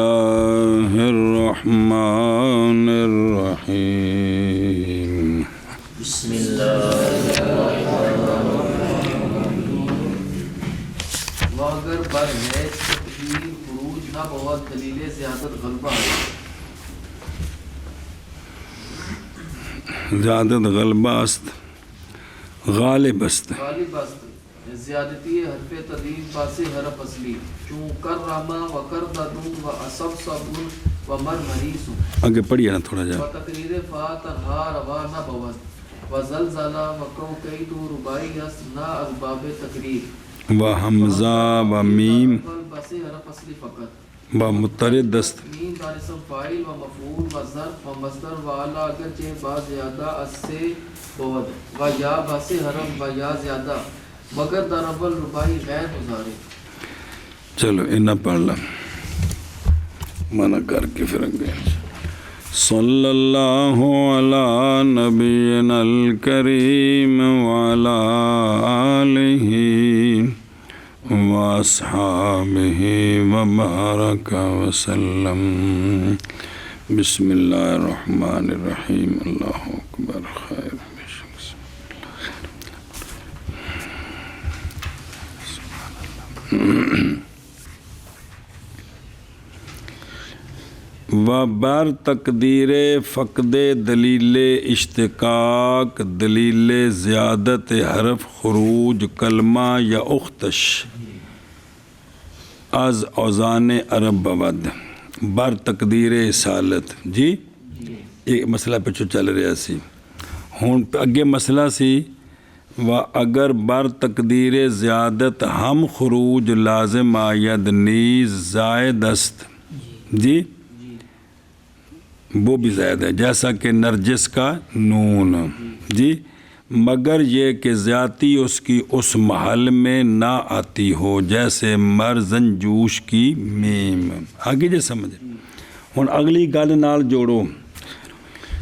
اللہ الرحمن الرحیم بسم اللہ اگر بر ہے تقدیر خروج نہ بہت دلیل زیادت غلبہ ہے زیادت غلبہ است غالب است غالب است زیادتی حرف تدیب باس حرف اصلی چون کر راما و کر دادون و اصب صابون و مر مریسو آگے پڑھیے نا تھوڑا جا و تقریر فا تنہا روا نہ بوت و زلزلہ و کو کئی تو ربائی است نا ارباب تقریر و حمزہ و میم باس حرف اصلی فقط و مترد است میم دار اسم فاعل و مفعول و ظرف و مصدر و اعلی اگرچہ با زیادہ اس سے بوت و یا باس حرف و یا زیادہ مگر در اول ربائی غیر مضارع چلو انہا پڑھ لا منع کر کے پھر گئے صلی اللہ علی نبینا الکریم وعلی آلہ واصحابہ وبارک وسلم بسم اللہ الرحمن الرحیم اللہ اکبر خیر و بر تقدیر فقد دلیل اشتقاق دلیل زیادت حرف خروج کلمہ یا اختش از اوزان عرب بود بر تقدیر اصالت جی ایک مسئلہ پہ چل رہا سی ہوں اگے مسئلہ سی و اگر بر تقدیر زیادت ہم خروج لازم آید نیز زائد است جی وہ بھی زائد ہے جیسا کہ نرجس کا نون جی مگر یہ کہ زیادتی اس کی اس محل میں نہ آتی ہو جیسے مرزنجوش کی میم آگے جے سمجھے ہوں اگلی گل نال جوڑو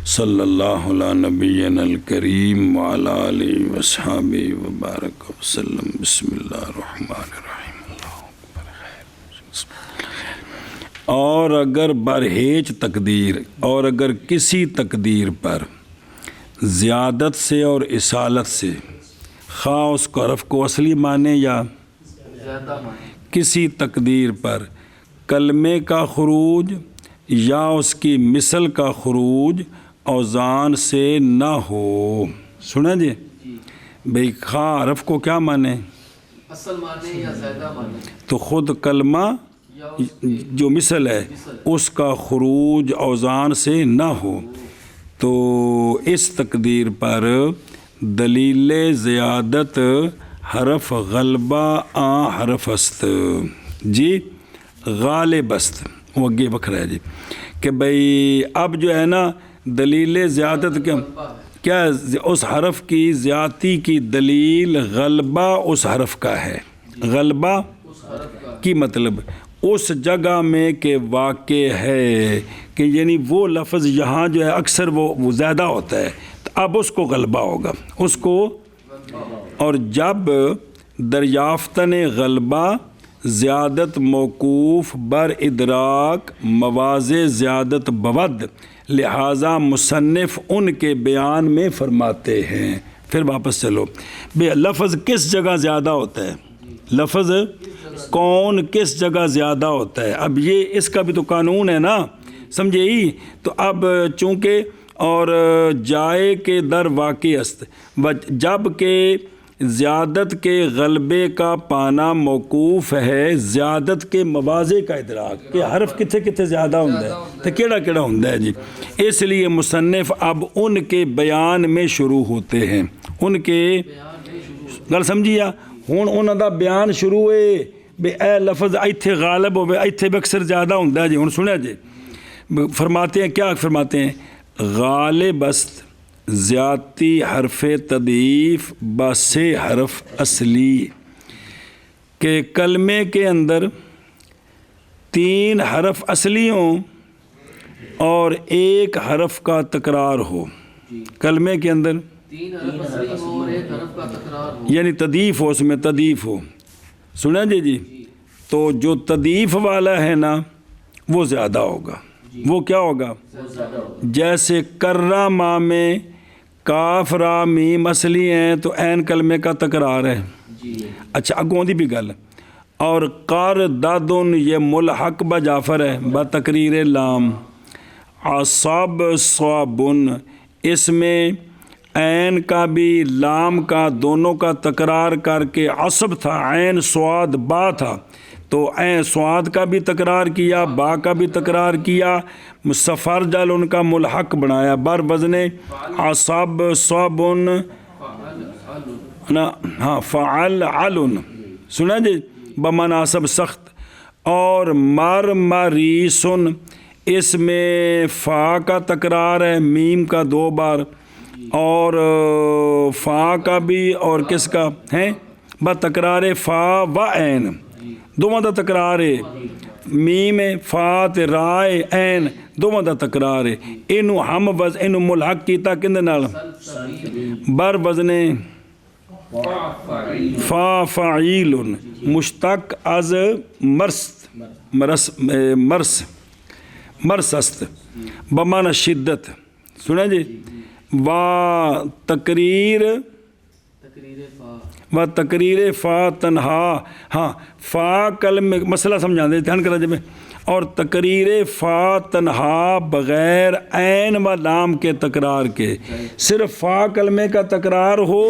صلی اللہ علی نبینا الکریم وعلی آلہ وصحابہ وبارک وسلم بسم اللہ الرحمن الرحیم اللہ اکبر خیر اور اگر برہیج تقدیر اور اگر کسی تقدیر پر زیادت سے اور اصالت سے خواہ اس کو حرف کو اصلی مانے یا زیادہ معنی کسی تقدیر پر کلمے کا خروج یا اس کی مثل کا خروج اوزان سے نہ ہو سنا جی بھئی خواہ حرف کو کیا مانے اصل معنی یا زیادہ معنی تو خود کلمہ جو مثل ہے اس کا خروج اوزان سے نہ ہو تو اس تقدیر پر دلیل زیادت حرف غلبہ حرف است جی غالب است وہ اگے بکھرا ہے جی کہ بھئی اب جو ہے نا دلیل زیادت کیا اس حرف کی زیادتی کی دلیل غلبہ اس حرف کا ہے غلبہ کی مطلب اس جگہ میں کہ واقع ہے کہ یعنی وہ لفظ یہاں جو ہے اکثر وہ زیادہ ہوتا ہے تو اب اس کو غلبہ ہوگا اس کو اور جب دریافتن غلبہ زیادت موقوف بر ادراک مواضع زیادت بود لہٰذا مصنف ان کے بیان میں فرماتے ہیں پھر واپس چلو بے لفظ کس جگہ زیادہ ہوتا ہے لفظ کون کس جگہ زیادہ ہوتا ہے اب یہ اس کا بھی تو قانون ہے نا سمجھے ہی تو اب چونکہ اور جائے کے در واقع است جب کہ زیادت کے غلبے کا پانا موقوف ہے زیادت کے مواضع کا ادراک کہ حرف کتنے کتنے زیادہ ہوتا ہے تو کیڑا کیڑا ہوتا ہے جی اس لیے مصنف اب ان کے بیان میں شروع ہوتے ہیں ان کے گل سمجھیا ہوں انہوں دا بیان شروع ہے بے اے لفظ ایتھے غالب ہوئے ایتھے بھی اکثر زیادہ ہوتا ہے جی ہوں سنیا جی فرماتے ہیں کیا فرماتے ہیں غالب است زیادتی حرف تضعیف باسے حرف اصلی کہ کلمے کے اندر 3 حرف اصلی ہوں اور 1 حرف کا تکرار ہو کلمے کے اندر 3 حرف اصلی ہو اور 1 حرف کا تکرار ہو یعنی تضعیف ہو اس میں تضعیف ہو سنا جی تو جو تضعیف والا ہے نا وہ زیادہ ہوگا. وہ کیا ہوگا؟ جیسے کرہ ماں میں کاف را میم اصلی ہیں تو عین کلمے کا تکرار ہے. اچھا اگوں دی بھی گل. اور قار دادن یہ ملحق بجعفر ہے بتقریر لام. عصب صابن اس میں عین کا بھی لام کا دونوں کا تکرار کر کے عصب تھا، عین صاد با تھا تو عین صاد کا بھی تکرار کیا، با کا بھی تکرار کیا، سفر جل ان کا ملحق بنایا بر وزن عصب صابن نا. ہاں فعل علن سنا جی بمناسب سخت. اور مرمریسن اس میں فا کا تکرار ہے، میم کا 2 بار، اور فا کا بھی اور کس کا ہے بتکرار فا و عین دونوں دا تکرار ہے. میم فا تے رائے عین دونوں دا تکرار ہے. اینو ہم اینو ملحق کیتا کندے نال بر وزن فا فعیل مشتق از مرسست بمعنی شدت. سنیں جی و تقریر فا تنہا. ہاں فا کلمہ مسئلہ سمجھا دے دھیان کرا جب. اور تقریر فا تنہا بغیر عین و لام کے تکرار کے، صرف فا کلمے کا تکرار ہو،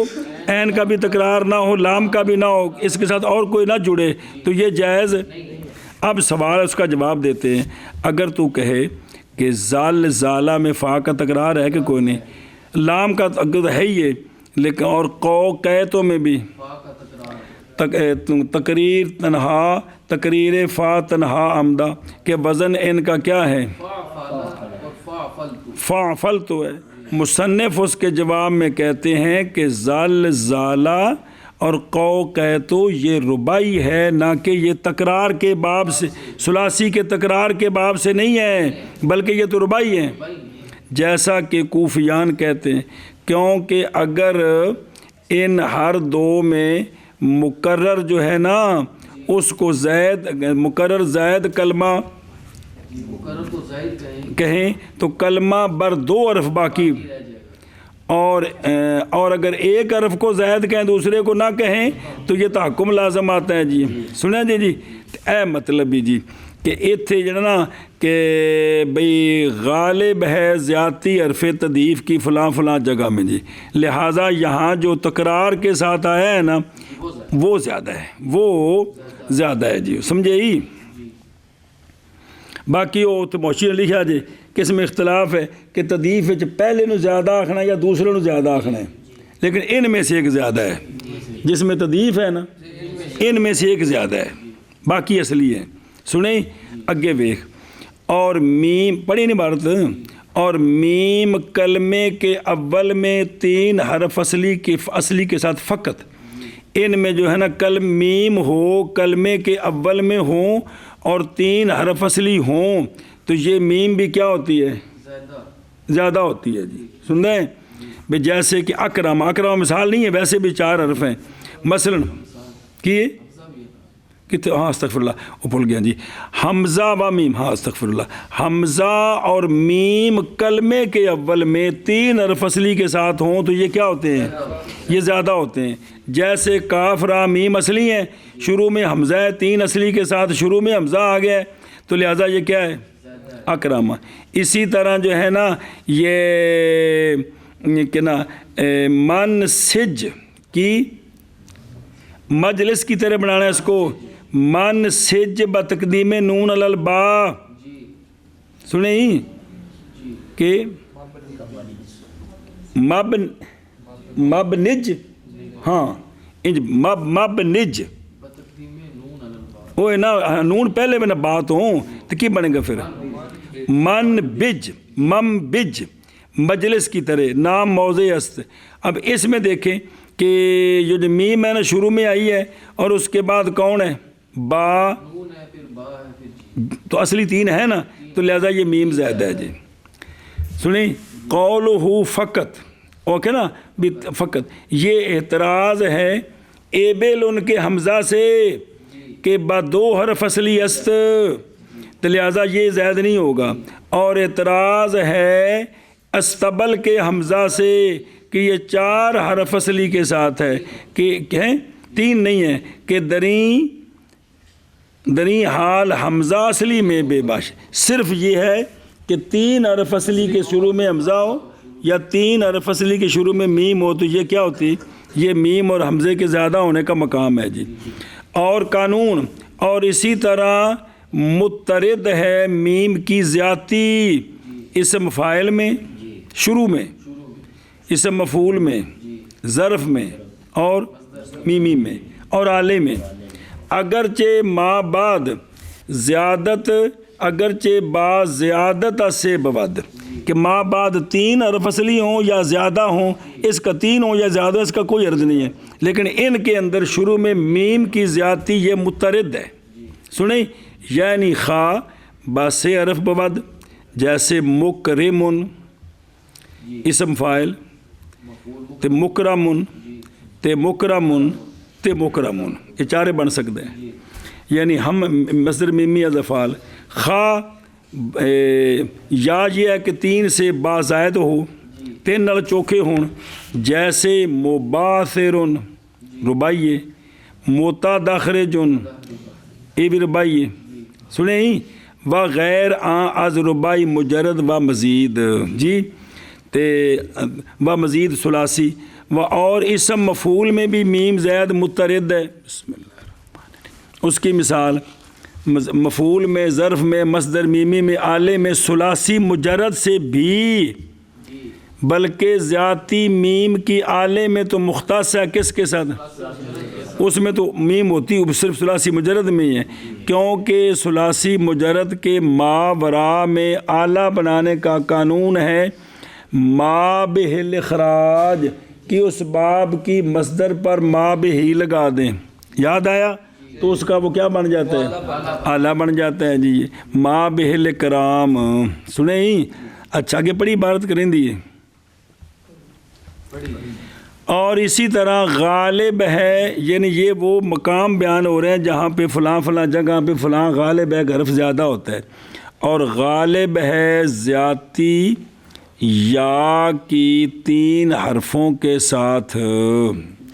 عین کا بھی تکرار نہ ہو، لام کا بھی نہ ہو، اس کے ساتھ اور کوئی نہ جڑے تو یہ جائز. اب سوال اس کا جواب دیتے ہیں. اگر تو کہے کہ زال زالہ میں فا کا تکرار ہے کہ کوئی نہیں، لام کا ہے ہی ہے، لیکن اور قیتوں میں بھی تقریر تنہا تقریر فا تنہا عمدہ کہ وزن ان کا کیا ہے فعفل تو ہے. مصنف اس کے جواب میں کہتے ہیں کہ زال زالہ اور قیتو یہ ربائی ہے، نہ کہ یہ تکرار کے باب سے، ثلاثی کے تکرار کے باب سے نہیں ہے، بلکہ یہ تو ربائی ہے جیسا کہ کوفیان کہتے ہیں. کیونکہ اگر ان ہر دو میں مقرر جو ہے نا اس کو زید مقرر زید کلمہ کہیں تو کلمہ بر 2 حرف باقی، اور اگر ایک حرف کو زید کہیں دوسرے کو نہ کہیں تو یہ تحکم لازم آتا ہے. جی سنیں جی اے مطلب جی کہ ایتھے جو نا کہ بھئی غالب ہے زیادتی حرف تضعیف کی فلاں فلاں جگہ میں جی، لہٰذا یہاں جو تکرار کے ساتھ آیا ہے نا وہ زیادہ ہے، وہ زیادہ ہے. جی سمجھے ہی. باقی وہ تو موشی نے لکھا جی کہ اس میں اختلاف ہے کہ تضعیف پہلے نو زیادہ آکھنا یا دوسرے نو زیادہ آکھنا ہے، لیکن ان میں سے ایک زیادہ ہے. جس میں تضعیف ہے نا ان میں سے ایک زیادہ ہے، باقی اصلی ہے. سنیں اگے ویکھ. اور میم پڑھی نہیں عبارت. اور میم کلمے کے اول میں 3 حرف اصلی کے ساتھ فقط، ان میں جو ہے نا میم ہو کلمے کے اول میں ہوں اور 3 حرف اصلی ہوں تو یہ میم بھی کیا ہوتی ہے زیادہ ہوتی ہے. جی سن رہے ہیں بھائی. جیسے کہ اکرم مثال نہیں ہے، ویسے بھی 4 حرف ہیں مثلاً کیے کتنے. ہاں استغفر اللہ وہ بھول گیا جی. حمزہ و میم. ہاں استغفر اللہ. حمزہ اور میم کلمے کے اول میں 3 حرف اصلی کے ساتھ ہوں تو یہ کیا ہوتے ہیں یہ زیادہ ہوتے ہیں. جیسے کاف را میم اصلی ہیں، شروع میں حمزہ ہے، 3 اصلی کے ساتھ شروع میں حمزہ آ گیا ہے تو لہٰذا یہ کیا ہے اکرم. اسی طرح جو ہے نا یہ کہ نا من سج کی مجلس کی طرح بنانا ہے اس کو. من سج بتقدیم نون علی الباء. سنیں ہی کہ مب نج. ہاں مب نج وہ نا نون پہلے میں نا بات ہوں تو کی بنے گا پھر من بج مم بج مجلس کی طرح نام موضع است. اب اس میں دیکھیں کہ یہ جو میم ہے نا شروع میں آئی ہے اور اس کے بعد کون ہے با، تو اصلی 3 ہے نا تو لہذا یہ میم زیادہ ہے. جی سنیں قولہ فقط اوکے نا بھی فقط. یہ اعتراض ہے ایبل ان کے حمزہ سے کہ با 2 حرف اصلی است تو لہٰذا یہ زائد نہیں ہوگا. اور اعتراض ہے استبل کے حمزہ سے کہ یہ 4 حرف اصلی کے ساتھ ہے کہ 3 نہیں ہے کہ دری حال حمزہ اصلی میں بے باش. صرف یہ ہے کہ 3 حرف اصلی کے شروع میں حمزہ ہو یا 3 حرف اصلی کے شروع میں میم ہو تو یہ کیا ہوتی؟ یہ میم اور حمزے کے زیادہ ہونے کا مقام ہے جی. اور قانون اور اسی طرح مترد ہے میم کی زیادتی اسم فاعل میں شروع میں، اسم مفعول میں، ظرف میں اور میمی میں اور آلے میں. اگرچہ ما بعد زیادت اگرچہ با زیادت سے بود کہ ما بعد 3 حرف اصلی ہوں یا زیادہ ہوں، اس کا 3 ہو یا زیادہ اس کا کوئی عرض نہیں ہے، لیکن ان کے اندر شروع میں میم کی زیادتی یہ مترد ہے. سنیں یعنی خا با 6 حرف بود جیسے مکرمن اسم فاعل تے مکرمن تے مکرمن تے مکرمن یہ 4 بن سکتے ہیں. یعنی ہم مصدر میمی از افعال خا یا یہ ہے کہ 3 سے با زائد ہو 3 نال چوکھے ہون جیسے مباثرن ربائی متدخرجن یہ بھی ربائی سنیں و غیر از ربائی مجرد و مزید جی تے و مزید ثلاثی و اور اسم مفعول میں بھی میم زید مترد ہے. بسم اللہ الرحمن الرحیم. اس کی مثال مفعول میں ظرف میں مصدر میمی میں آلے میں ثلاثی مجرد سے بھی بلکہ ذاتی میم کی آلے میں تو مختص ہے کس کے ساتھ؟ اس میں تو میم ہوتی صرف ثلاثی مجرد میں ہی ہے کیونکہ ثلاثی مجرد کے ماورا میں آلہ بنانے کا قانون ہے ما بہل اخراج کہ اس باب کی مصدر پر ما بہی لگا دیں. یاد آیا؟ تو اس کا وہ کیا بن جاتا ہے؟ آلہ بن جاتا ہے جی. ما بہل کرام سنیں. اچھا آگے پڑھی عبارت کریں دیے. اور اسی طرح غالب ہے یعنی یہ وہ مقام بیان ہو رہے ہیں جہاں پہ فلاں فلاں جگہ پہ فلاں غالب ہے حرف زیادہ ہوتا ہے. اور غالب ہے زیادتی یا کی 3 حرفوں کے ساتھ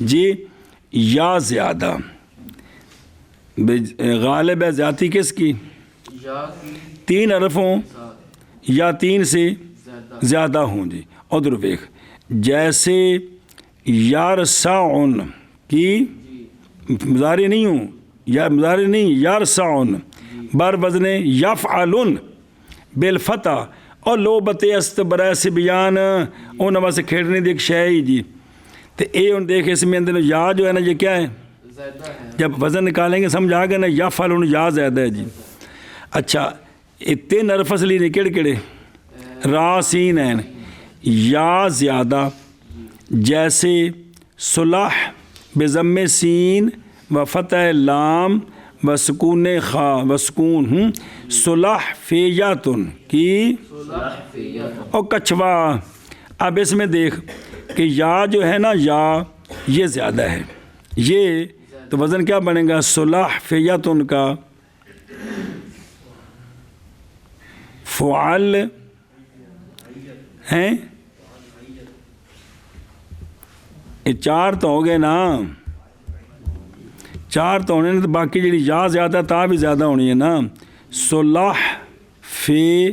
جی یا زیادہ. غالب ہے زیادتی کس کی؟ 3 حرفوں یا 3 سے زیادہ ہوں جی. ادھر ویکھ جیسے یارسعن کی مضارع نہیں ہوں یا مضارع نہیں یارسعن بر وزن یفعلن بالفتح اور لو بتے است برائے سے بیان ان واسطے کھیڑنے دی ایک شے ہی جی. تو اے ان دیکھ اس میں اندر یا جو ہے نا یہ کیا ہے؟ جب وزن نکالیں گے سمجھ آ گیا نا یفعلن یا زیادہ ہے جی. اچھا 3 حرف اصلی نے کیڑے کیڑے؟ را سین ہیں یا زیادہ جیسے صلح بضم سین و فتح لام و سکون خا و سکون صلح فیاتن کی اور کچھوا. اب اس میں دیکھ کہ یا جو ہے نا یا یہ زیادہ ہے یہ تو وزن کیا بنے گا؟ صلح فیاتن کا فعل ہیں یہ 4 تو ہو گئے نا 4 تو ہونے تو باقی جی یا زیادہ تا بھی زیادہ ہونی ہے نا. صلح فی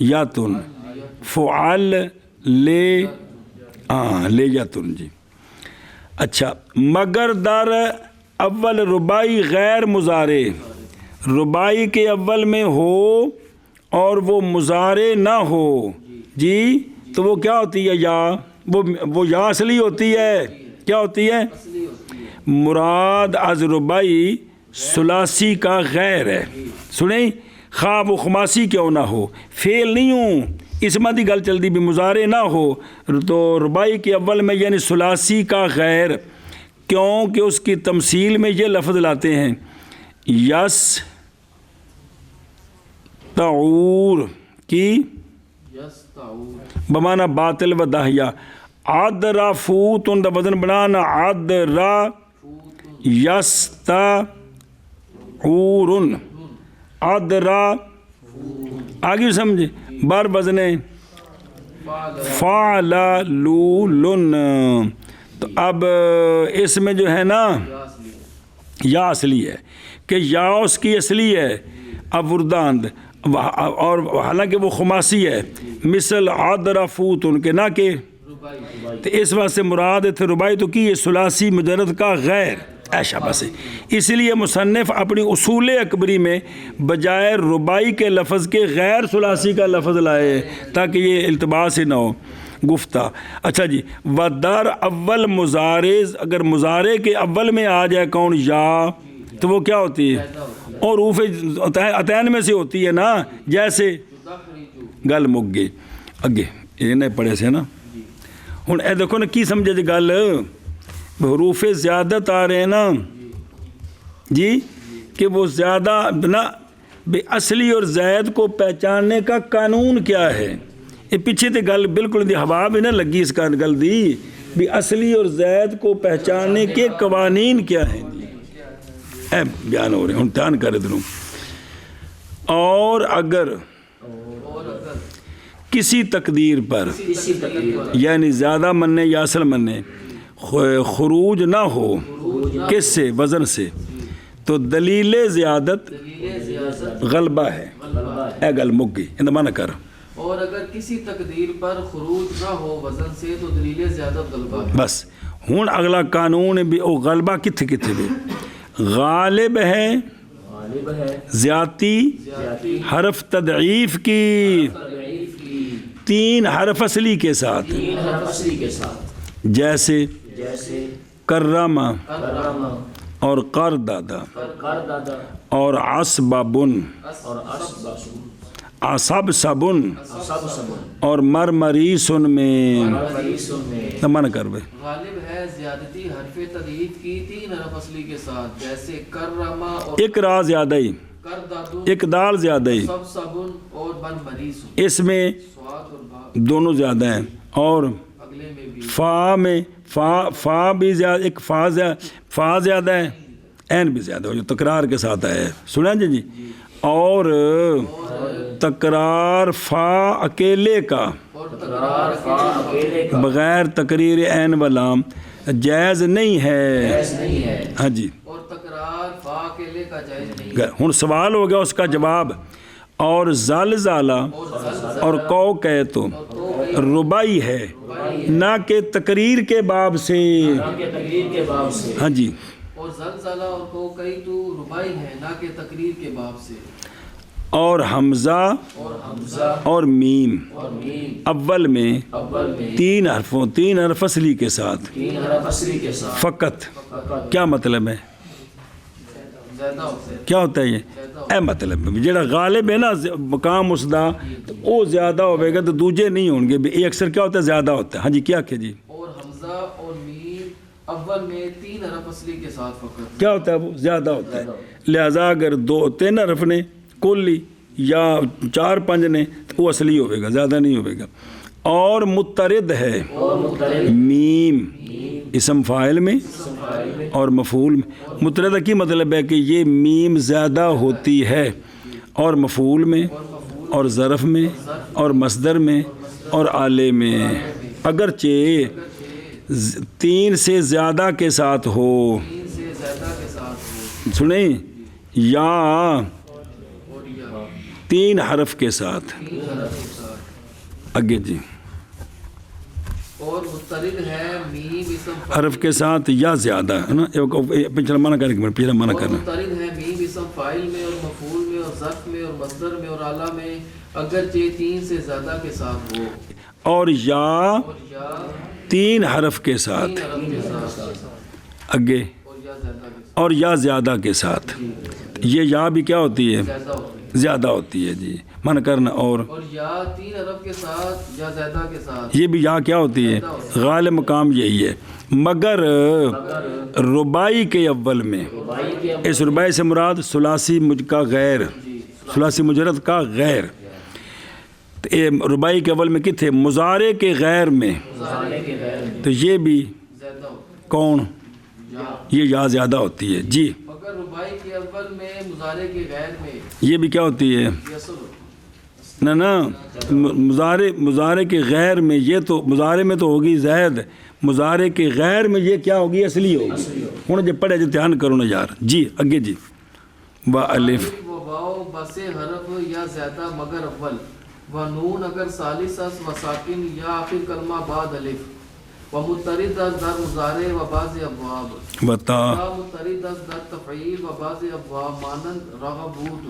یاتن فعل لے لے یاتن جی. اچھا مگر در اول ربائی غیر مضارع ربائی کے اول میں ہو اور وہ مضارع نہ ہو جی تو وہ کیا ہوتی ہے؟ یا وہ یا اصلی ہوتی ہے. کیا ہوتی ہے؟ مراد از ربائی ثلاثی کا غیر ہے. سنیں خواہ وہ خماسی کیوں نہ ہو فعل نہیں ہوں اسما دی گل چلتی بھی مضارع نہ ہو تو ربائی کے اول میں یعنی ثلاثی کا غیر کیونکہ اس کی تمثیل میں یہ لفظ لاتے ہیں یس تعور کی بمانا باطل و داہیہ عدرا فوتن دا وزن بنانا عدرا یستا عورن عدرا آگے سمجھے بر وزن فعللن. تو اب اس میں جو ہے نا یا اصلی ہے کہ یا اس کی اصلی ہے ابرداند اور حالانکہ وہ خماسی ہے مثل عدرا فوتن کے نہ کہ تو اس واسطے مراد تھے ربائی تو کی ثلاثی مجرد کا غیر ایشا بس. اس لیے مصنف اپنی اصول اکبری میں بجائے ربائی کے لفظ کے غیر ثلاثی کا لفظ لائے تاکہ یہ التباس ہی نہ ہو گفتہ. اچھا جی ودار اول مضارع اگر مضارع کے اول میں آ جائے کون یا تو وہ کیا ہوتی ہے اور روف عطین میں سے ہوتی ہے نا جیسے گل مک گئی اگے یہ نہیں پڑھے سے نا. ہوں اے دیکھو نا کی سمجھے جی گل حروف زیادت آ رہے ہیں نا جی کہ وہ زیادہ نا بے اصلی اور زائد کو پہچاننے کا قانون کیا ہے. یہ پیچھے تے گل بالکل دی ہوا بھی نہ لگی اس کا گل دی بھی اصلی اور زائد کو پہچاننے کے قوانین کیا ہیں جی اے بیان ہو رہے ہیں ہوں دھیان کرے دنوں. اور اگر کسی تقدیر پر یعنی زیادہ مننے یا اصل مننے خروج نہ ہو کس سے وزن سے تو دلیل زیادت غلبہ ہے. اے گل مک گئی اندما نہ کر. اور اگر کسی تقدیر پر خروج نہ ہو وزن سے تو دلیل زیادت غلبہ ہے. بس ہوں اگلا قانون بھی او غلبہ کتھے کتھے بھی غالب ہے زیادتی حرف تضعیف کی 3 حرف اصلی کے ساتھ جیسے کرما اور قردادا اور عصبابن عصب سبن اور مرمریسن میں تمام کر بے غالب ہے زیادتی حرف تضعیف کی 3 حرف اصلی کے ساتھ جیسے کرما اور ایک را زیادہ ہی کردادن ایک دال زیادہ ہی سب سبن اور مرمریسن. اس میں سواد اور با دونوں زیادہ ہیں اور اگلے میں بھی فا میں فا بھی زیادہ ایک فا زیادہ ہے این بھی زیادہ ہو جو تکرار کے ساتھ آیا ہے سنیں جی اور تکرار فا اکیلے کا بغیر تقریر عین و لام جائز نہیں ہے. ہاں جی اور تکرار فا اکیلے کا جائز نہیں. ہوں سوال ہو گیا اس کا جواب. اور زلزلہ اور کو کہ تو ربائی ہے نہ کہ تقریر کے باب سے. ہاں جی اور زلزلہ اور کو کئی تو ربائی ہے نہ کہ تقریر کے باب سے. اور حمزہ اور میم اول میں 3 حرفوں 3 حرف اصلی کے ساتھ فقط کیا مطلب ہے زیادہ ہوتا ہے. کیا ہوتا ہے یہ اے مطلب جڑا غالب ہے نا مقام اس دا تو وہ زیادہ ہوئے گا تو دوجے نہیں ہوں گے. یہ اکثر کیا ہوتا ہے زیادہ ہوتا ہے. ہاں جی کیا کہ جی اور حمزہ اور میم اول میں 3 حرف اصلی کے ساتھ فقط کیا ہوتا ہے وہ زیادہ ہوتا ہے. لہذا اگر 2-3 حرف نے کلی یا 4-5 نے تو وہ اصلی ہوئے گا زیادہ نہیں ہوئے گا. اور مترد ہے میم اسم فاعل میں اور مفعول میں. مترد کی مطلب ہے کہ یہ میم زیادہ ہوتی ہے اور مفعول میں اور ظرف میں اور مصدر میں اور آلے میں اگرچہ 3 سے زیادہ کے ساتھ ہو. 3 سے زیادہ کے ساتھ ہو. سنیں یا 3 حرف کے ساتھ آگے جی اور مضطرد ہے میم اسم حرف کے ساتھ یا زیادہ ہے نا پچھلا مانا کریں پچھلا مانا اور کرنا. مضطرد ہے میم اسم فاعل میں اور مفعول میں اور ظرف میں اور مصدر میں اور اعلیٰ میں اگرچہ 3 سے زیادہ کے ساتھ ہو. اور یا اور یا 3 حرف کے ساتھ 3 حرف کے ساتھ آگے اور یا زیادہ کے ساتھ اور یا زیادہ کے ساتھ. یہ یا بھی کیا ہوتی ہے زیادہ ہوتی ہے. زیادہ ہوتی ہے جی من کرنا. اور یا 3 حرف کے ساتھ یا زیادہ کے ساتھ یہ بھی یا کیا ہوتی ہے غالب مقام یہی ہے. مگر ربائی کے اول میں اس ربائی سے مراد ثلاثی کا غیر ثلاثی مجرد کا غیر. ربائی کے اول میں کتنے مضارع کے غیر میں تو یہ بھی زیادہ ہوتی کون ہے. یا یہ یا زیادہ ہوتی ہے جی. مگر ربائی کے اول میں مضارع کے غیر میں یہ بھی کیا ہوتی ہے؟ نہ مضارع کے غیر میں یہ تو مضارع میں تو ہوگی زید، مضارع کے غیر میں یہ کیا ہوگی؟ اصلی ہوگی۔ ہوں جب پڑھے جو دھیان کرو نا یار جی اگے جی با الف و واو بس حرف یا زیادہ مگر اول و نون اگر ثالث اس و ساکن یا آخر کلمہ بعد الف و مترد از در مضارع و بعض ابواب بتا یا مترد از در تفعیل و بعض ابواب مانند رغبوت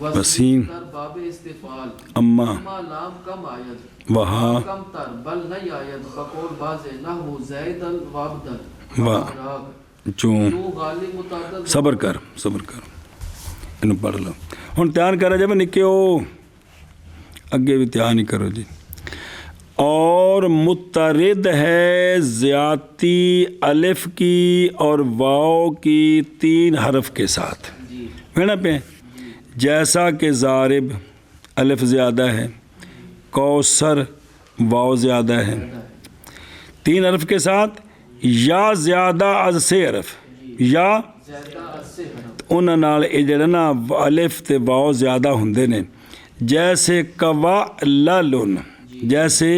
وسیم در باب استفعال اما اما لام کم آید وہا کم تر بل نہیں آید بقول بعض نحو زید الوابدل و چون تو غالب متعدد صبر کر انہوں پڑھ لو ہوں دھیان کرا جب نکے ہو اگے بھی دھیان ہی کرو جی۔ اور مترد ہے زیادتی الف کی اور واو کی 3 حرف کے ساتھ نا پہ، جیسا کہ ضارب الف زیادہ ہے، کوثر واو زیادہ ہے 3 حرف کے ساتھ، یا زیادہ از سے حرف یا انہاں نال اے جڑا نا الف تے واو زیادہ ہوندے نے، جیسے قواللن، جیسے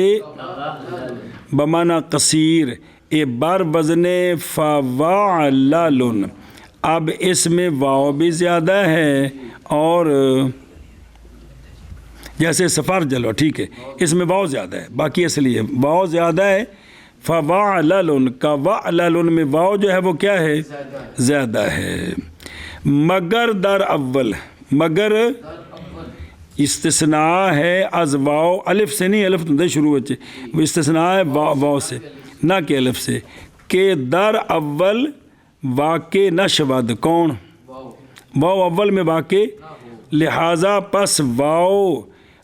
بمانا قصیر، اے بر وزن فواللن، اب اس میں واو بھی زیادہ ہے اور جیسے سفر جلو ٹھیک ہے اس میں واو زیادہ ہے، باقی اصلی ہے واو زیادہ ہے، فواللن کا واللن میں واو جو ہے وہ کیا ہے؟ زیادہ ہے۔ مگر در اول، مگر استثناء ہے از واو، الف سے نہیں، الف تو دے شروع ہوچے، استثناء ہے واو سے نہ کہ الف سے، کہ در اول واقع نہ شود، کون؟ واو اول میں واقع، لہٰذا پس واو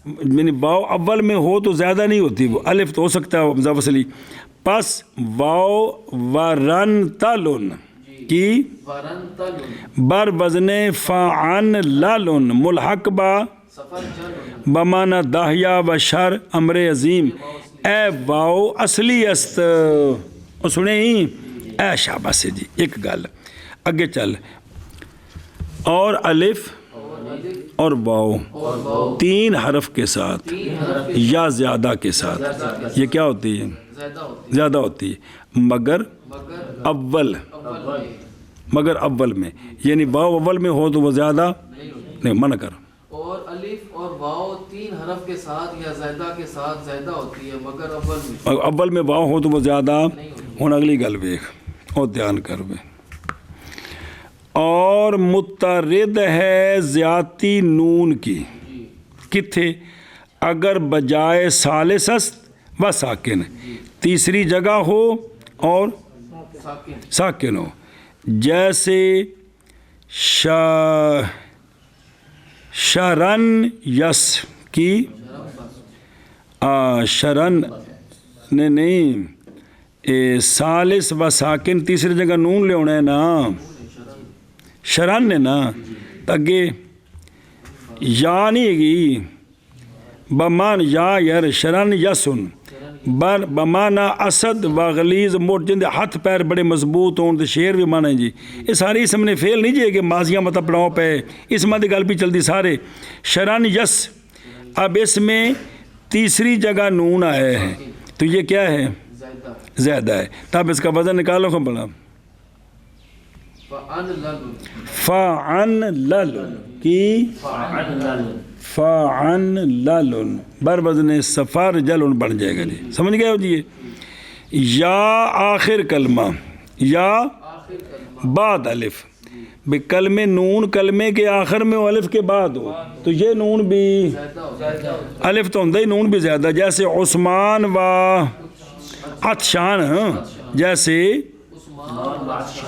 یعنی واو اول میں ہو تو زیادہ نہیں ہوتی، وہ الف تو ہو سکتا ہے حمزہ وصلی، پس واو ورن تلن کی بر وزن فعن لالن ملحق با بمانا داہیا و شر امر عظیم، اے واو اصلی است، سنے ہی اے شاباش سے جی ایک گل اگے چل، اور الف اور واو 3 حرف کے ساتھ یا زیادہ کے ساتھ یہ کیا ہوتی ہے؟ زیادہ ہوتی ہے، مگر اول، مگر اول میں، یعنی واو اول میں ہو تو وہ زیادہ نہیں، منع کر۔ اور الف اور واو 3 حرف کے ساتھ یا زیادہ کے ساتھ زیادہ ہوتی ہے مگر اول میں واو ہو تو وہ زیادہ، ہوں اگلی گل ویکھ اور دھیان کر وے۔ اور مترد ہے زیادتی نون کی کتھے؟ اگر بجائے ثالث است و ساکن، تیسری جگہ ہو اور ساکن ہو، جیسے شرن یس کی، شرن نہیں ثالث و ساکن تیسری جگہ نون لے ہونا ہے نا، شرن نے نا اگے یا نہیں گی بمان یا یار شرن یسن بر بمانا اسد و غلیظ موٹ جن دے ہاتھ پیر بڑے مضبوط ہون تے شیر بھی مانا جی، یہ ساری اسم نے فیل نہیں جی کہ ماضیاں مطلب پڑھاؤ پہ اسم دی گل بھی چلتی سارے، شرن یس، اب اس میں تیسری جگہ نون آئے ہیں تو یہ کیا ہے؟ زیادہ ہے، تب اس کا وزن نکالو کم بڑا، فعن للن کی فعن للن بر وزن سفر جلن بن جائے گا جی، سمجھ گئے ہو جی؟ یا آخر کلمہ یا بعد الف، بے کلمے نون کلمے کے آخر میں الف کے بعد ہو تو یہ نون بھی الف تو ہی نون بھی زیادہ، جیسے عثمان و عطشان، جیسے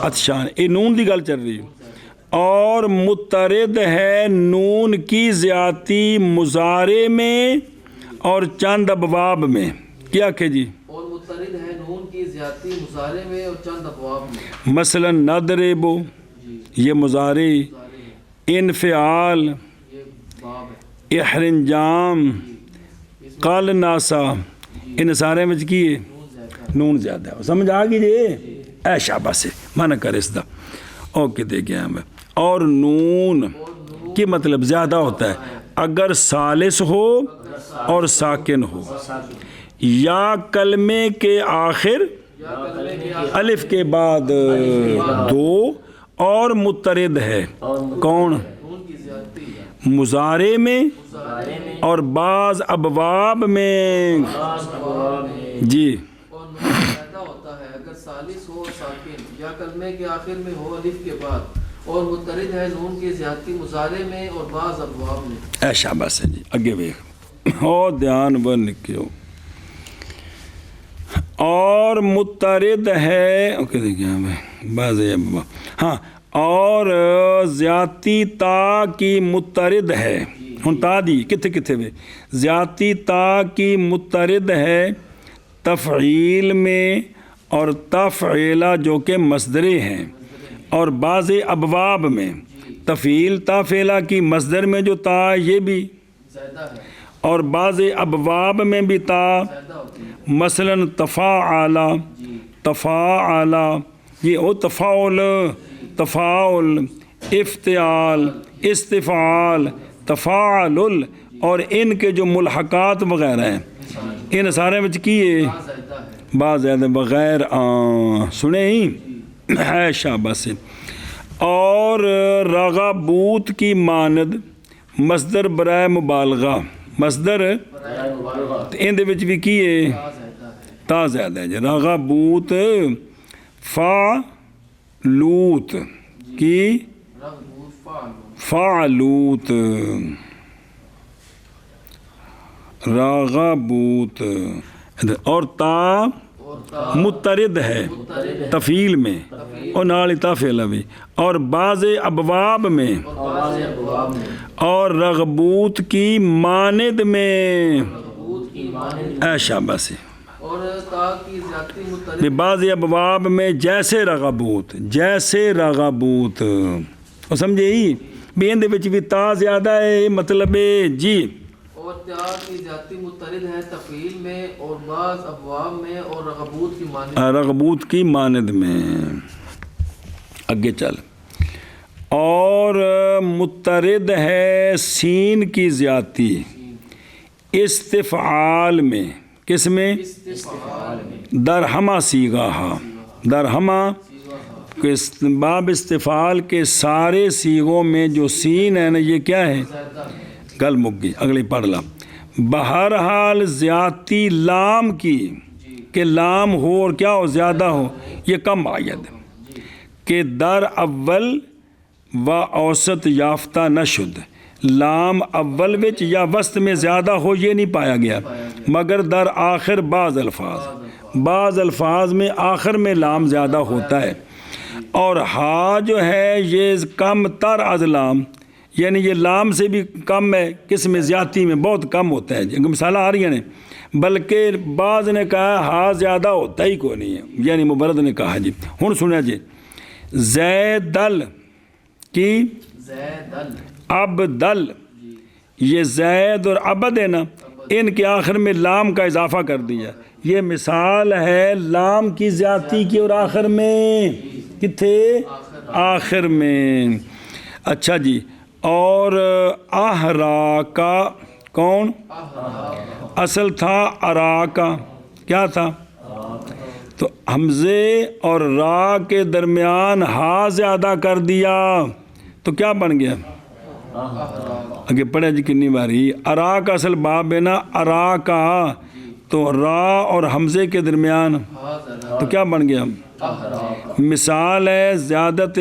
عطشان، یہ نون دی گل چل رہی ہے۔ اور مترد ہے نون کی زیادتی مضارع میں اور چند ابواب میں، کیا کہ جی؟ اور مترد ہے نون کی زیادتی مضارع میں اور چند ابواب میں، مثلا نضرب یہ مضارع، انفعال، احرنجام، قال ناسا، ان سارے میں کیے نون زیادہ ہے، سمجھ آ گئی جی؟ اے شاباش سے منع کر اس دا اوکے دے گیا میں۔ اور نون کی مطلب زیادہ ہوتا ہے اگر ثالث ہو اور ساکن ہو، یا کلمے کے آخر الف کے بعد دو اور مترد ہے کون؟ نون کی زیادتی مضارع میں اور بعض ابواب میں جی، اور نون زیادہ ہوتا ہے اگر ثالث ہو ساکن، یا کلمے کے آخر میں ہو الف کے بعد، اور مترد ہے نون کی زیادتی مضارع میں اور بعض ابواب میں۔ ایشا بس ہے جی، اگے ویکھ اور دھیان بن نکیو، اور مترد ہے بعض ہاں، اور زیادتی تا کی مترد ہے، ہن تا دی کتھے کتھے وے، زیادتی تا کی مترد ہے تفعیل میں اور تفعیلہ جو کہ مصدریں ہیں، اور بعض ابواب میں تفعیل تفعیلہ کی مصدر میں جو تا یہ بھی زیادہ ہے اور بعض ابواب میں بھی تا، زیادہ ہوتی ہے۔ مثلا تفاعل تفاعل یہ او تفاعل تفاعل افتعال استفعال تفاعل، اور ان کے جو ملحقات وغیرہ ہیں ان سارے وچ کیے زیادہ ہے بعض زیادہ بغیر سنے ہی ہے شاباش۔ اور رغبوت کی ماند مصدر برائے مبالغہ، مصدر ان دے وچ بھی کیے تا زیادہ ہے جی، رغبوت فعلوت کی رغبوت فعلون فعلوت رغبوت، اور تا مترد ہے تفعیل میں اور نال تفعیلہ بھی، اور بعض ابواب میں بعض ابواب میں اور رغبوت کی مانند میں رغبوت کی مانند ایشا بس اور تا کی زیادتی مترد بعض ابواب میں جیسے رغبوت جیسے رغبوت، اور سمجھے ہی بھی اندے وچ بھی تا زیادہ ہے مطلب جی، اور تا کی زیادتی مترد ہے تفعیل میں اور بعض ابواب میں اور رغبوت کی مانند رغبوت کی مانند میں۔ آگے چل، اور مترد ہے سین کی زیادتی استفعال میں، کس میں؟ استفعال میں درہما سیغہ درہما باب استفعال کے سارے سیغوں میں جو سین ہے نا یہ کیا ہے؟ زیادہ ہے گل مک گئی، اگلی پڑھ لا۔ بہرحال زیادتی لام کی کہ لام ہو اور کیا ہو زیادہ ہو، یہ کم آید کہ در اول و اوسط یافتہ نہ شد، لام اول وچ یا وسط میں زیادہ ہو یہ نہیں پایا گیا، مگر در آخر بعض الفاظ میں آخر میں لام زیادہ ہوتا ہے، اور ہا جو ہے یہ کم تر از لام، یعنی یہ لام سے بھی کم ہے، کس میں زیادتی میں بہت کم ہوتا ہے، مثالیں آ رہی ہیں بلکہ بعض نے کہا ہا زیادہ ہوتا ہی کوئی نہیں ہے، یعنی مبرد نے کہا جی۔ ہن سنیا جی، زیدل کی زیدل ابدل، یہ زید اور عبد ہے نا، ان کے آخر میں لام کا اضافہ کر دیا، یہ مثال ہے لام کی زیادتی کی، اور آخر میں کتھے؟ آخر میں۔ اچھا جی، اور احرا کا کون؟ اصل تھا ارا کا، کیا تھا؟ تو حمزے اور را کے درمیان ہا زیادہ کر دیا تو کیا بن گیا؟ آگے پڑھے جی کنی باری، ارا کا اصل باب ہے نا ارا کا، تو را اور حمزے کے درمیان تو کیا بن گیا؟ مثال ہے زیادت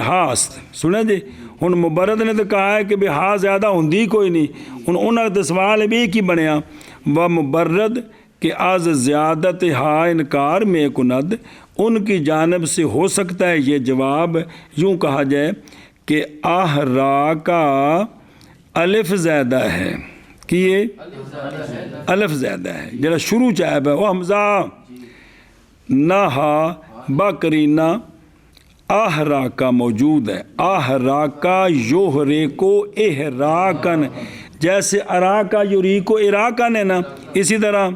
ہاست، سنیں جی۔ ہن مبرد نے تو کہا ہے کہ بھی ہا زیادہ ہوندی کوئی نہیں، ہن انہاں دا سوال بھی کی بنیا و مبرد کہ از زیادت ہا انکار میں کند، ان کی جانب سے ہو سکتا ہے یہ جواب یوں کہا جائے کہ احرا کا الف زیادہ ہے، کہ یہ الف زیادہ ہے، جڑا شروع چاہب ہے وہ حمزہ نہ ہا بکرینہ احرا کا موجود ہے، احرا کا یوہرے کو احراکن، جیسے ارا کا یوری کو اراکن ہے نا، اسی طرح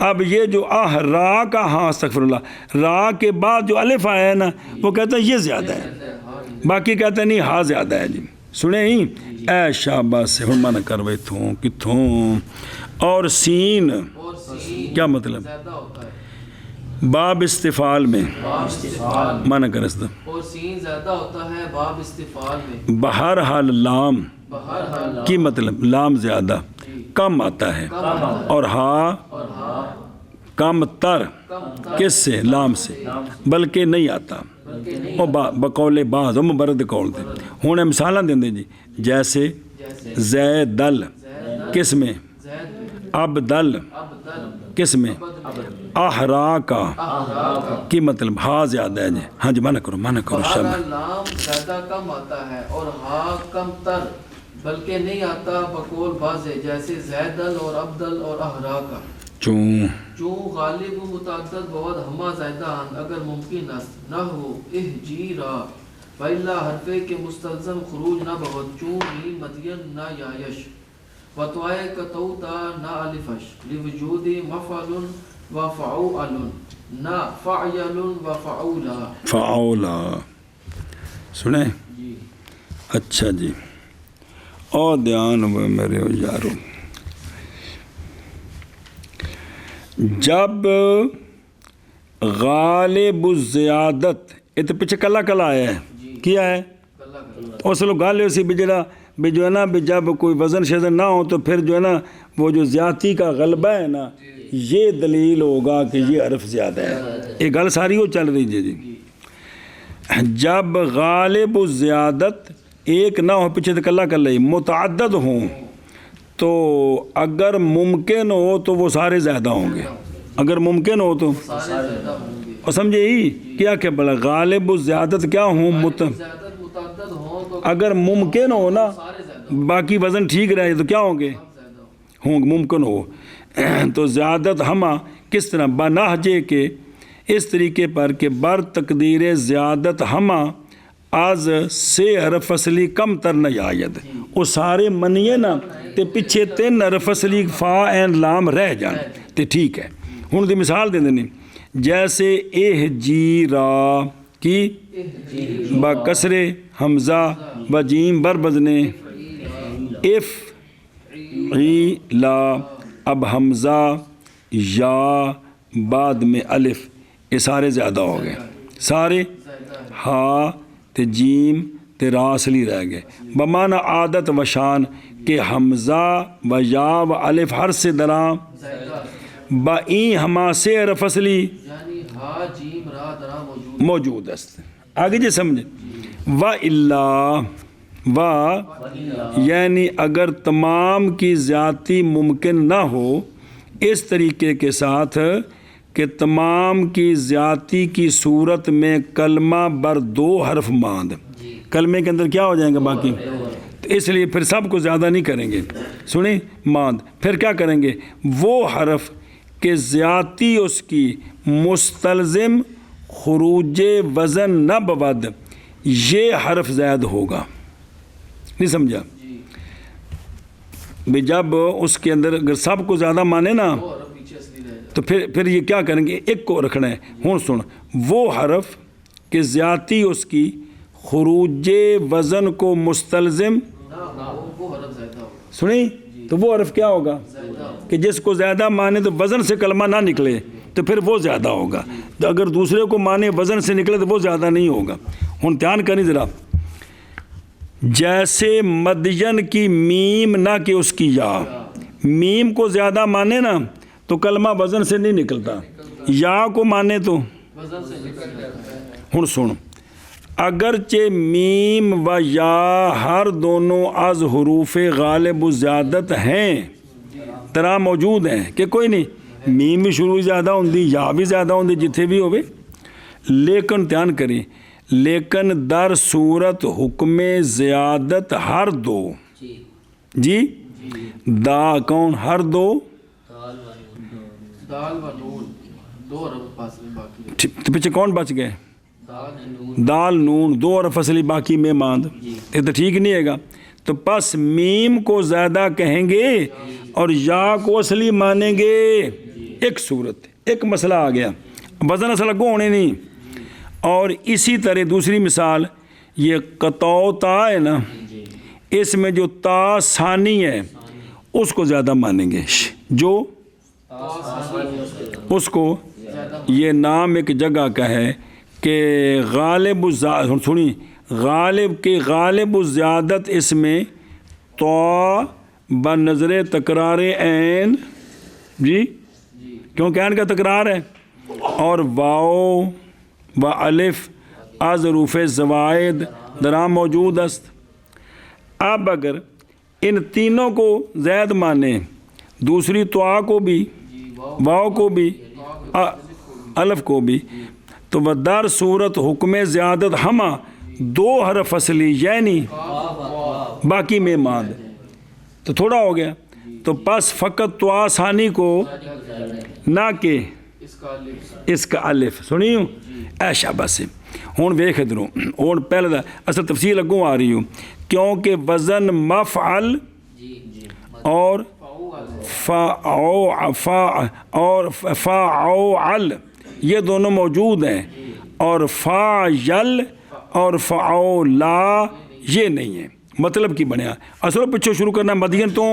اب یہ جو را کا، ہاں استغفر اللہ، را کے بعد جو الف آیا ہے نا وہ کہتا ہے یہ زیادہ ہے، باقی کہتے ہیں نہیں ہا زیادہ ہے جی. سنے ہی اے شاباش سے ہن من کر بیٹھوں کتھوں. اور سین اور سین کیا مطلب؟ زیادہ ہوتا ہے باب استفال میں باب استفعال من کر اس اور سین زیادہ ہوتا ہے باب استفعال میں. بہرحال لام بہرحال کی مطلب لام زیادہ کم آتا ہے کم آتا ہے اور ہا اور ہاں کم تر کم تر کس سے لام سے بلکہ نہیں آتا. بلکہ نہیں وہ بقول بعض مبرد قول دے ہوں مثالاں دیں جی جیسے جیسے زیدل کس میں زید میں ابدل ابدل کس میں احرا کا احرا کی مطلب ہا زیادہ ہے جی. ہاں جی منع کرو شب. بہرحال لام زیادہ کم آتا ہے اور ہاں کم تر بلکہ نہیں آتا بقول بعض جیسے زیدل اور ابدل اور احرا کا. چوں چون غالب و متعدد بہت ہما زائدہ ہن اگر ممکن است نہ ہو اہجیرا فیلا حرفے کے مستلزم خروج نہ بہت چون میم مدین نہ یایش وطوائے کتوتا نہ الفش لوجود مفعل و فعول نہ فعیل و فعولا. فعولا سنیں جی اچھا جی. اور دھیان ہوئے میرے یارو جب غالب الزیادت یہ تو پیچھے کلا کلا آیا ہے کیا ہے کلا کلا اس لوگ غالب سی بھی جڑا بھی جو ہے نا بھی جب کوئی وزن شزن نہ ہو تو پھر جو ہے نا وہ جو زیادتی کا غلبہ ہے نا یہ دلیل ہوگا کہ یہ حرف زیادہ ہے. یہ گل ساری وہ چل رہی جی. جب غالب الزیادت ایک نہ ہو پیچھے تو کلا کلا ہی متعدد ہوں تو اگر ممکن ہو تو وہ سارے زیادہ ہوں گے. اگر ممکن ہو تو سارے زیادہ ہوں گے. اور سمجھے ہی کیا کہ بلا غالب الزیادت کیا ہوں زیادت متعدد ہوں تو اگر ممکن ہو نا سارے زیادہ باقی وزن ٹھیک رہے تو کیا ہوں گے زیادہ ہوں. ہوں ممکن ہو تو زیادت ہما کس طرح بناہجے کے اس طریقے پر کہ بر تقدیر زیادت ہما آز سے حرف اصلی کم تر نہ آید وہ سارے منیے نا تے پیچھے 3 حرف اصلی فا این لام رہ جان تے ٹھیک ہے. ہوں دی مثال دے دیں جیسے اہجیرا کی با کسرے حمزہ با جیم بر بزنے اف عی لا اب حمزہ یا بعد میں الف یہ سارے زیادہ ہو گئے سارے ہا تے جیم تے را اصلی رہ گئے بمعنی عادت و شان کہ حمزہ و یا و الف ہر سے دراں با این ہما سے حرف اصلی یعنی ہا جیم را درا موجود موجود است. آگے جی سمجھے و الا و یعنی اگر تمام کی زیادتی ممکن نہ ہو اس طریقے کے ساتھ کہ تمام کی زیادتی کی صورت میں کلمہ بر 2 حرف ماند کلمے کے اندر کیا ہو جائیں گے باقی تو اس لیے پھر سب کو زیادہ نہیں کریں گے. سنیں ماند پھر کیا کریں گے وہ حرف کہ زیادتی اس کی مستلزم خروج وزن نہ بود یہ حرف زائد ہوگا. نہیں سمجھا بھی جب اس کے اندر اگر سب کو زیادہ مانے نا اور پیچھے اصلی رہ جائے تو پھر یہ کیا کریں گے ایک کو رکھنا ہے. ہوں سن وہ حرف کہ زیادتی اس کی خروج وزن کو مستلزم نہ وہ حرف زیادہ ہوگا. سنیں تو وہ حرف کیا ہوگا کہ جس کو زیادہ مانے تو وزن سے کلمہ نہ نکلے تو پھر وہ زیادہ ہوگا. تو اگر دوسرے کو مانے وزن سے نکلے تو وہ زیادہ نہیں ہوگا. ہوں دھیان کریں ذرا جیسے مدین کی میم نہ کہ اس کی یا میم کو زیادہ مانے نا تو کلمہ وزن سے نہیں نکلتا یا کو مانے تو وزن سے نکل جاتا ہے. ہوں سن اگرچہ میم و یا ہر دونوں از حروف غالب و زیادت ہیں طرح موجود ہیں کہ کوئی نہیں میم بھی شروع زیادہ ہوندی یا بھی زیادہ ہوندی جتھے بھی ہوئے لیکن دھیان کریں لیکن در صورت حکم زیادت ہر 2 جی دا کون ہر 2 دال و نون 2 حرف پاس میں باقی ہے. پیچھے کون بچ گئے دال نون دال نون 2 حرف اصلی باقی میں ماند یہ تو ٹھیک نہیں ہے گا. تو پس میم کو زیادہ کہیں گے اور یا کو اصلی مانیں گے. ایک صورت ایک مسئلہ آ گیا وزن اصل کو ہونے نہیں. اور اسی طرح دوسری مثال یہ قطع تا ہے نا، اس میں جو تا ثانی ہے اس کو زیادہ مانیں گے، جو اس کو یہ نام ایک جگہ کا ہے کہ غالب سنی غالب کے غالب الزیادت اس میں تو بنظر تکرار عین، جی کیونکہ عین کا تکرار ہے، اور واو و الف از حروف زوائد درام موجود است۔ اب اگر ان تینوں کو زید مانے، دوسری توا کو بھی، واو کو بھی، الف کو بھی، تو وہ در صورت حکم زیادت ہمہ دو حرف اصلی یعنی باقی میں ماد، تو تھوڑا ہو گیا، تو پس فقط توا ثانی کو نہ کہ اس کا الف سنیوں اے شاباش۔ ہوں ویخ ادھروں، ہوں پہلے دا اصل تفصیل اگوں آ رہی ہوں، کیونکہ وزن مفعل اور فاعل یہ دونوں موجود ہیں، اور فاعل اور فعولا یہ نہیں ہے۔ مطلب کی بنیا اصل پچھو شروع کرنا مدین تو،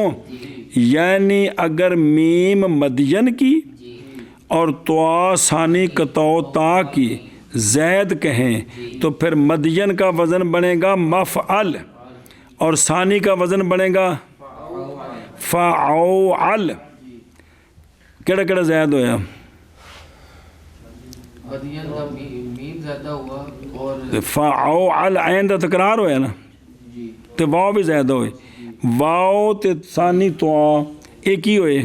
یعنی اگر میم مدین کی اور توا ثانی قطع تا کی زید کہیں تو پھر مدین کا وزن بنے گا مفعل اور ثانی کا وزن بنے گا فعوعل۔ کیڑا کیڑا زید ہویا؟ مدین کا میم زیادہ ہوا اور فعوعل عین دا تکرار ہویا نا، تے واو بھی زیادہ ہوئے، واو تے ثانی توا ایک ہی ہوئے،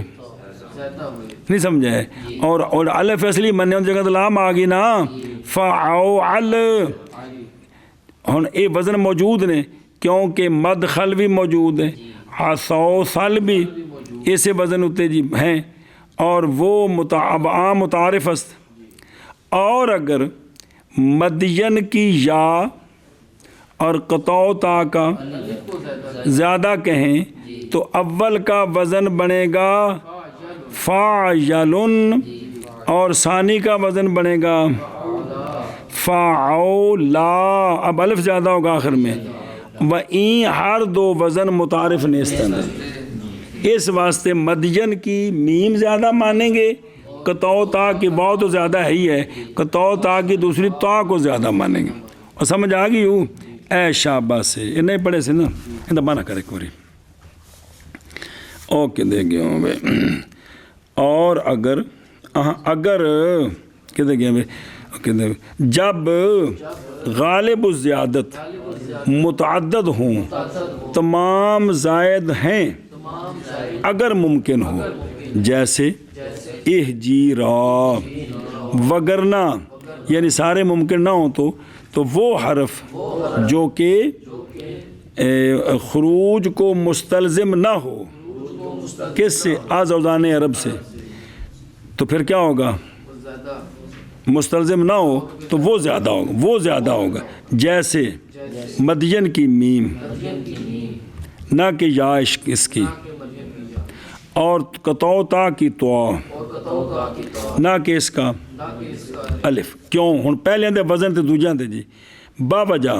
نہیں سمجھا ہے، اور الف اصلی مننے ان جگہ لام آ گئی نا، فعوعل۔ ہن اے وزن موجود نے کیونکہ مدخل بھی موجود ہے، حسو سل بھی ایسے وزن ہوتے جی ہیں، اور وہ عام متعارف است۔ اور اگر مدین کی یا اور قطع تا کا زیادہ کہیں تو اول کا وزن بنے گا فاعل اور ثانی کا وزن بنے گا فعولا، اب الف زیادہ ہوگا آخر میں، وہیں ہر دو وزن متعارف نیستن ہے، اس واسطے مدین کی میم زیادہ مانیں گے، قطع تا کی واو تو زیادہ ہے ہی ہے، قطع تا کی دوسری تا کو زیادہ مانیں گے۔ اور سمجھ آ گئی ہوں اے شاباش سے یہ نہیں پڑھے سے نا انہیں مانا کرے کوری اوکے دے گیا ہوں بھائی۔ اور اگر کدھر گیا بھائی، جب غالب الزیادت متعدد ہوں تمام زائد ہیں اگر ممکن ہو، جیسے اہجیرا وگرنہ، یعنی سارے ممکن نہ ہوں تو وہ حرف جو کہ خروج کو مستلزم نہ ہو، کس سے؟ آز اوزان عرب سے، تو پھر کیا ہوگا؟ مستلزم نہ ہو تو وہ زیادہ ہوگا، جیسے مدین کی میم نہ کہ یا اس کی، اور قطع تا کی توا نہ کہ اس کا الف۔ کیوں؟ ہن پہلے دے وزن تے دوجاں تے جی با وجہ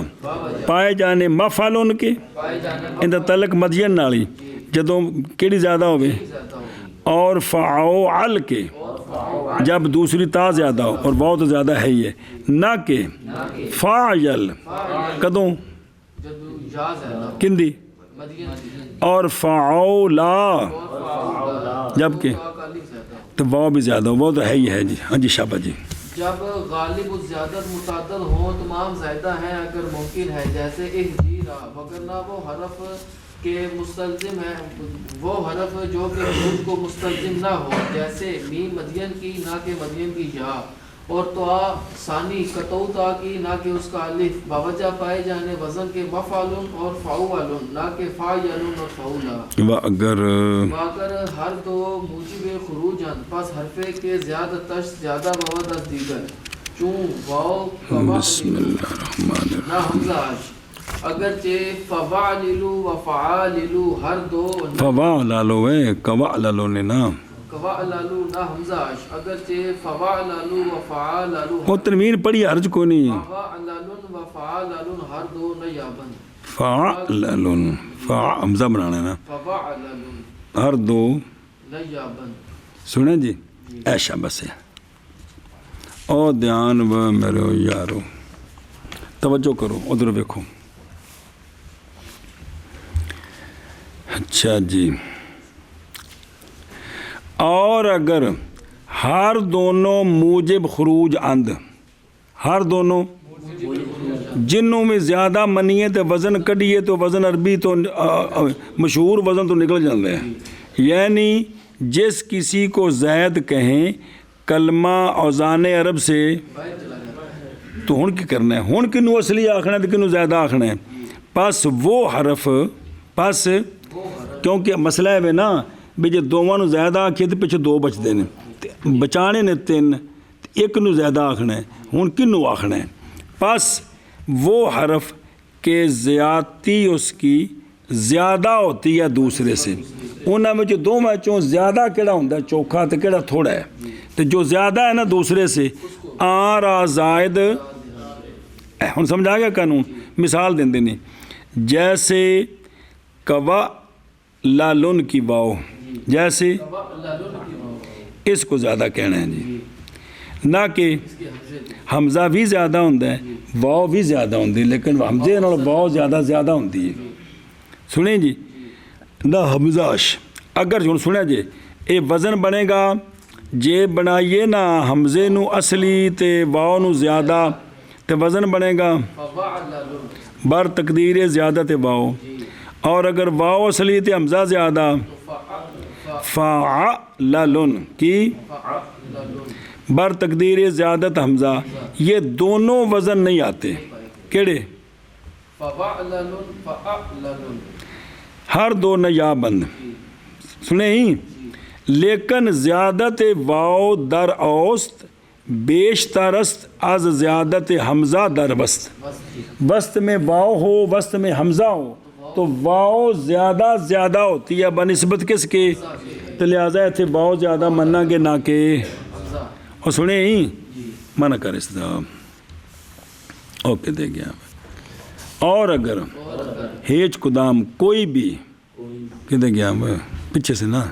پائے جانے مفعلن کے ان دا تعلق مدین نالی جدوں کیڑی زیادہ ہوئے، اور فعوعل کے جب دوسری تا زیادہ ہو اور واو تو زیادہ ہے ہی ہے، نہ کہ فاعل کدوں کندی، اور فعولا جبکہ تو واو بھی زیادہ ہو، وہ تو ہے ہی ہے جی۔ ہاں جی شاباش جی۔ جب غالب الزیادت متعدد ہوں تمام زائدہ ہیں اگر ممکن ہے، جیسے اہجیرا وگرنہ وہ حرف کے مستلزم ہے، وہ حرف جو کہ خروج کو مستلزم نہ ہو، جیسے میم مدین کی نہ کہ مدین کی یا، اور توا ثانی قطع تا کی نہ کہ اس کا الف، باوجہ پائے جانے وزن کے مفعل اور فعول نہ کہ فاعل اور فعولا۔ اگر ہر دو موجب خروج پس حرفے کے زیادتش زیادہ مواد از دیگر، چون واو بسم اللہ الرحمن الرحیم نہ حمزہ اگرچہ فواللو و فعاللو ہر دو فواللو ہے کواللو نے نام کواللو نہ حمزہ اگرچہ فواللو و فعاللو وہ تنوین پڑھی، حرج کو نہیں، فواللو و ففعلن ہر دو نیابند فعلن حمزہ بنانا ہے نا، ففعلن ہر دو نیابند سنیں جی ایشا بس ہے او دھیان و میرے یارو توجہ کرو ادھر ویکھو. اچھا جی، اور اگر ہر دونوں موجب خروج اند، ہر دونوں جنوں میں زیادہ منیے تو وزن کڈیے تو وزن عربی تو مشہور وزن تو نکل جاتا ہے. یعنی جس کسی کو زید کہیں کلمہ اوزان عرب سے تو ہن کی کرنا ہے، ہن کنوں اصلی آکھنا ہے تو کنوں زیادہ آکھنا ہے. پس وہ حرف پس کیونکہ مسئلہ ہے نا بھی جے دوواں نوں زیادہ آکھیے تو پچھے دو بچتے ہیں، بچانے نے تین، ایک نوں زیادہ آکھنا ہے، ہن کنوں آکھنا ہے. پس وہ حرف کہ زیادتی اس کی زیادہ ہوتی ہے دوسرے سے، انہاں میں جو دو میں چوں زیادہ کیڑا ہوندا ہے چوکھا تے کیڑا تھوڑا ہے، تو جو زیادہ ہے نا دوسرے سے آرا زائد. ہن سمجھ آ گیا قانون؟ مثال دیندے نے جیسے کوا لالن کی واؤ، جیسے اس کو زیادہ کہنا ہے جی، نہ کہ حمزہ بھی زیادہ ہوتا ہے واؤ بھی زیادہ ہوتی ہے، لیکن حمزے نال واؤ زیادہ ہوتی ہے. سنیں جی نہ حمزاش اگر جو سنیا جی اے وزن بنے گا جے بنائیے نا حمزے نو اصلی تے واؤ نو زیادہ تے وزن بنے گا بر تقدیر زیادہ تے واؤ، اور اگر واؤ اصلی تے حمزہ زیادہ فعلن کی بر تقدیر زیادت حمزہ، یہ دونوں وزن نہیں آتے. کیڑے؟ ہر دو نیا بند سنیں ہی، لیکن زیادت واؤ در اوست بیشتر است از زیادت حمزہ در وسط. وسط میں واؤ ہو وسط میں حمزہ ہو تو واؤ زیادہ ہوتی ہے بنسبت کس کے، تو لہٰذا اتنے واؤ زیادہ مننا گے نہ کہ. اور سنیں ہی منع کر اس دا اوکے دے گیا. اور اگر ہیچ قدام کوئی بھی کہ دے گیا پیچھے سے نا،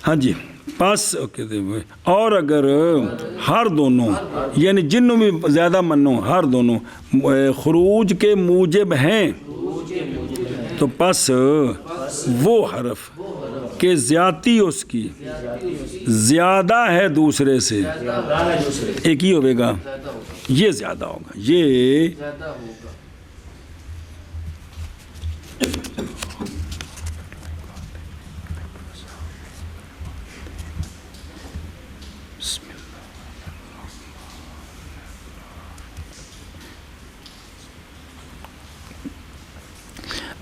ہاں جی پس اوکے دے. اور اگر ہر دونوں یعنی جنوں بھی زیادہ منو ہر دونوں خروج کے موجب ہیں تو پس وہ حرف کہ زیادتی اس کی زیادہ ہے دوسرے سے، ایک ہی ہوئے گا یہ زیادہ ہوگا، یہ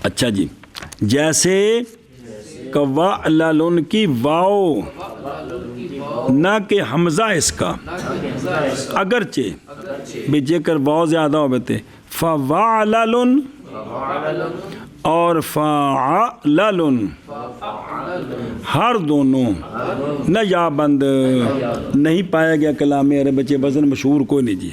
اچھا جی جیسے قوالن کی واؤ نہ کہ حمزہ اس کا، اگرچہ بھی جے کر واؤ زیادہ ہو بیتے فوالن اور فعلن ہر دونوں نہ یا بند نہیں پایا گیا کلام عرب بچے وزن مشہور کوئی نہیں جی.